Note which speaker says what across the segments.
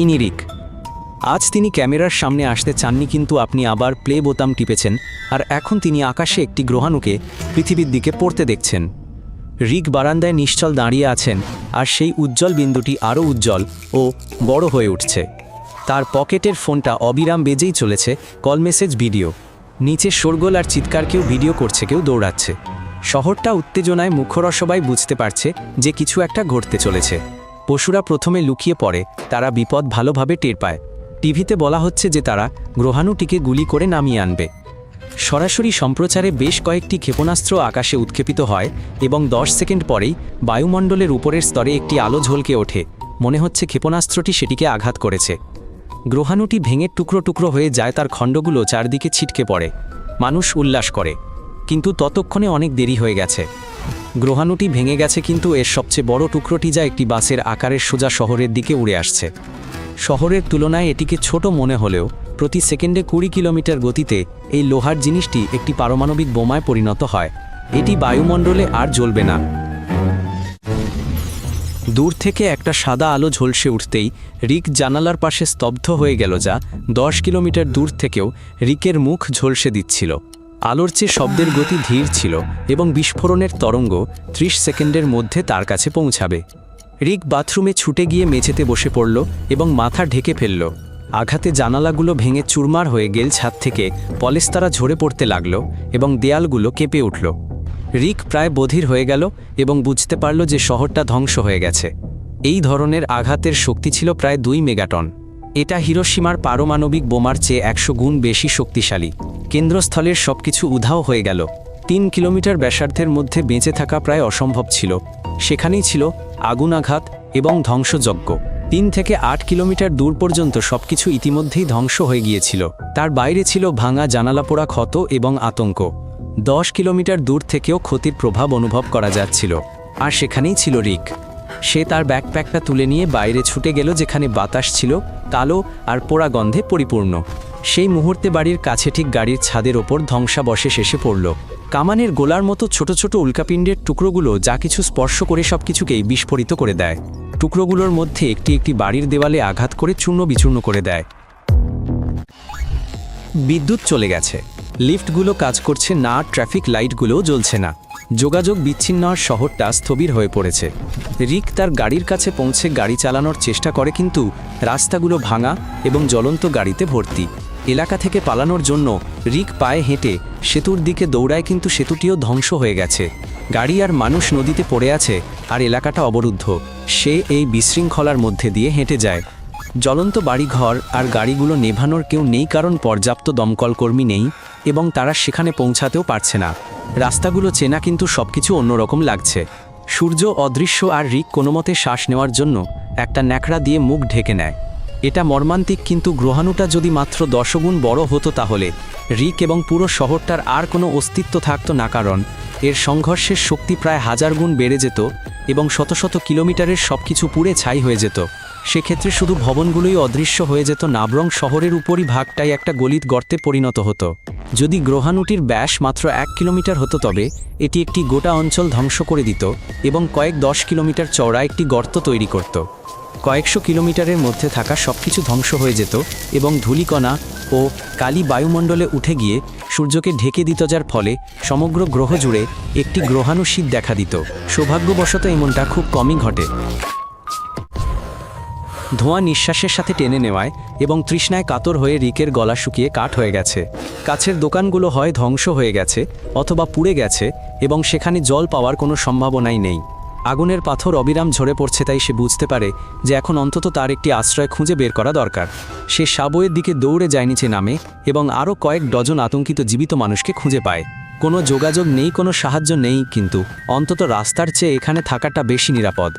Speaker 1: ইনি রিক। আজ তিনি ক্যামেরার সামনে আসতে চাননি, কিন্তু আপনি আবার প্লে বোতাম টিপেছেন, আর এখন তিনি আকাশে একটি গ্রহাণুকে পৃথিবীর দিকে পড়তে দেখছেন। রিক বারান্দায় নিশ্চল দাঁড়িয়ে আছেন, আর সেই উজ্জ্বল বিন্দুটি আরও উজ্জ্বল ও বড় হয়ে উঠছে। তার পকেটের ফোনটা অবিরাম বেজেই চলেছে, কল মেসেজ, ভিডিও। নিচে শোরগোল আর চিৎকার, কেউ ভিডিও করছে, কেউ দৌড়াচ্ছে। শহরটা উত্তেজনায় মুখর, সবাই বুঝতে পারছে যে কিছু একটা ঘটতে চলেছে। পশুরা প্রথমে লুকিয়ে পড়ে, তারা বিপদ ভালোভাবে টের পায়। টিভিতে বলা হচ্ছে যে তারা গ্রহাণুটিকে গুলি করে নামিয়ে আনবে। সরাসরি সম্প্রচারে বেশ কয়েকটি ক্ষেপণাস্ত্র আকাশে উৎক্ষেপিত হয় এবং 10 সেকেন্ড পরেই বায়ুমণ্ডলের উপরের স্তরে একটি আলো ঝলকে ওঠে। মনে হচ্ছে ক্ষেপণাস্ত্রটি সেটিকে আঘাত করেছে। গ্রহাণুটি ভেঙে টুকরো টুকরো হয়ে যায়, তার খণ্ডগুলো চারদিকে ছিটকে পড়ে। মানুষ উল্লাস করে, কিন্তু ততক্ষণে অনেক দেরি হয়ে গেছে। গ্রহাণুটি ভেঙে গেছে, কিন্তু এর সবচেয়ে বড় টুকরোটি যা একটি বাসের আকারের সোজা শহরের দিকে উড়ে আসছে। শহরের তুলনায় এটিকে ছোট মনে হলেও প্রতি সেকেন্ডে 20 কিলোমিটার গতিতে এই লোহার জিনিসটি একটি পারমাণবিক বোমায় পরিণত হয়। এটি বায়ুমণ্ডলে আর জ্বলবে না। দূর থেকে একটা সাদা আলো ঝলসে উঠতেই রিক জানালার পাশে স্তব্ধ হয়ে গেল, যা 10 কিলোমিটার দূর থেকেও রিকের মুখ ঝলসে দিচ্ছিল। আলোর চেয়ে শব্দের গতি ধীর ছিল এবং বিস্ফোরণের তরঙ্গ 30 সেকেন্ডের মধ্যে তার কাছে পৌঁছাবে। রিক বাথরুমে ছুটে গিয়ে মেঝেতে বসে পড়ল এবং মাথা ঢেকে ফেলল। আঘাতে জানালাগুলো ভেঙে চুরমার হয়ে গেল, ছাদ থেকে পলেস্তারা ঝরে পড়তে লাগল এবং দেয়ালগুলো কেঁপে উঠল। রিক প্রায় বধির হয়ে গেল এবং বুঝতে পারল যে শহরটা ধ্বংস হয়ে গেছে। এই ধরনের আঘাতের শক্তি ছিল প্রায় 2 মেগাটন। এটা হিরোশিমার পারমাণবিক বোমার চেয়ে 100 গুণ বেশি শক্তিশালী। কেন্দ্রস্থলের সবকিছু উধাও হয়ে গেল। 3 কিলোমিটার ব্যাসার্ধের মধ্যে বেঁচে থাকা প্রায় অসম্ভব ছিল। সেখানেই ছিল আগুন, আঘাত এবং ধ্বংসযজ্ঞ। 3 থেকে 8 কিলোমিটার দূর পর্যন্ত সবকিছু ইতিমধ্যেই ধ্বংস হয়ে গিয়েছিল। তার বাইরে ছিল ভাঙা জানালা, পোড়া ক্ষত এবং আতঙ্ক। 10 কিলোমিটার দূর থেকেও ক্ষতির প্রভাব অনুভব করা যাচ্ছিল। আর সেখানেই ছিল রিক। সে তার ব্যাকপ্যাকটা তুলে নিয়ে বাইরে ছুটে গেল, যেখানে বাতাস ছিল কালো আর পোড়া গন্ধে পরিপূর্ণ। সেই মুহূর্তে বাড়ির কাছে ঠিক গাড়ির ছাদের ওপর ধ্বংসাবশেষ এসে পড়ল। কামানের গোলার মতো ছোট ছোট উল্কাপিণ্ডের টুকরোগুলো যা কিছু স্পর্শ করে সবকিছুকেই বিস্ফোরিত করে দেয়। টুকরোগুলোর মধ্যে একটি একটি বাড়ির দেওয়ালে আঘাত করে চূর্ণ বিচূর্ণ করে দেয়। বিদ্যুৎ চলে গেছে, লিফটগুলো কাজ করছে না, ট্রাফিক লাইটগুলোও জ্বলছে না। যোগাযোগ বিচ্ছিন্ন, আর শহরটা স্থবির হয়ে পড়েছে। রিক তার গাড়ির কাছে পৌঁছে গাড়ি চালানোর চেষ্টা করে, কিন্তু রাস্তাগুলো ভাঙা এবং জ্বলন্ত গাড়িতে ভর্তি। এলাকা থেকে পালানোর জন্য রিক পায়ে হেঁটে সেতুর দিকে দৌড়ায়, কিন্তু সেতুটিও ধ্বংস হয়ে গেছে। গাড়ি আর মানুষ নদীতে পড়ে আছে, আর এলাকাটা অবরুদ্ধ। সে এই বিশৃঙ্খলার মধ্যে দিয়ে হেঁটে যায়। জ্বলন্ত বাড়িঘর আর গাড়িগুলো নেভানোর কেউ নেই, কারণ পর্যাপ্ত দমকলকর্মী নেই এবং তারা সেখানে পৌঁছাতেও পারছে না। রাস্তাগুলো চেনা, কিন্তু সবকিছু অন্যরকম লাগছে। সূর্য অদৃশ্য, আর রিক কোনোমতে শ্বাস নেওয়ার জন্য একটা ন্যাকড়া দিয়ে মুখ ঢেকে নেয়। এটা মর্মান্তিক, কিন্তু গ্রহাণুটা যদি মাত্র 10 গুণ বড় হতো তাহলে রিক এবং পুরো শহরটার আর কোনো অস্তিত্ব থাকতো না, কারণ এর সংঘর্ষের শক্তি প্রায় 1000 গুণ বেড়ে যেত এবং শত শত কিলোমিটারের সবকিছু পুড়ে ছাই হয়ে যেত। সেক্ষেত্রে শুধু ভবনগুলোই অদৃশ্য হয়ে যেত না, বরং শহরের উপরই ভাগটাই একটা গলিত গর্তে পরিণত হতো। যদি গ্রহাণুটির ব্যাস মাত্র 1 কিলোমিটার হতো, তবে এটি একটি গোটা অঞ্চল ধ্বংস করে দিত এবং কয়েক 10 কিলোমিটার চওড়া একটি গর্ত তৈরি করত। কয়েকশো কিলোমিটারের মধ্যে থাকা সবকিছু ধ্বংস হয়ে যেত এবং ধূলিকণা ও কালি বায়ুমণ্ডলে উঠে গিয়ে সূর্যকে ঢেকে দিত, যার ফলে সমগ্র গ্রহ জুড়ে একটি গ্রহাণু শীত দেখা দিত। সৌভাগ্যবশত এমনটা খুব কমই ঘটে। ধোঁয়া নিঃশ্বাসের সাথে টেনে নেওয়ায় এবং তৃষ্ণায় কাতর হয়ে রিকের গলা শুকিয়ে কাঠ হয়ে গেছে। কাছের দোকানগুলো হয় ধ্বংস হয়ে গেছে অথবা পুড়ে গেছে এবং সেখানে জল পাওয়ার কোনো সম্ভাবনাই নেই। আগুনের পাথর অবিরাম ঝরে পড়ছে, তাই সে বুঝতে পারে যে এখন অন্তত তার একটি আশ্রয় খুঁজে বের করা দরকার। সে সাবওয়ের দিকে দৌড়ে যায়, নিচে নামে এবং আরও কয়েক ডজন আতঙ্কিত জীবিত মানুষকে খুঁজে পায়। কোনো যোগাযোগ নেই, কোনো সাহায্য নেই, কিন্তু অন্তত রাস্তার চেয়ে এখানে থাকাটা বেশি নিরাপদ।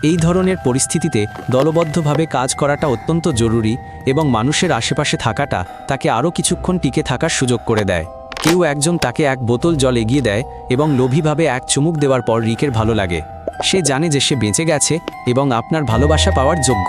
Speaker 1: এই ধরনের পরিস্থিতিতে দলবদ্ধভাবে কাজ করাটা অত্যন্ত জরুরি এবং মানুষের আশেপাশে থাকাটা তাকে আরও কিছুক্ষণ টিকে থাকার সুযোগ করে দেয়। কেউ একজন তাকে এক বোতল জল এগিয়ে দেয় এবং লোভীভাবে এক চুমুক দেওয়ার পর রিকের ভালো লাগে। সে জানে যে সে বেঁচে গেছে এবং আপনার ভালোবাসা পাওয়ার যোগ্য।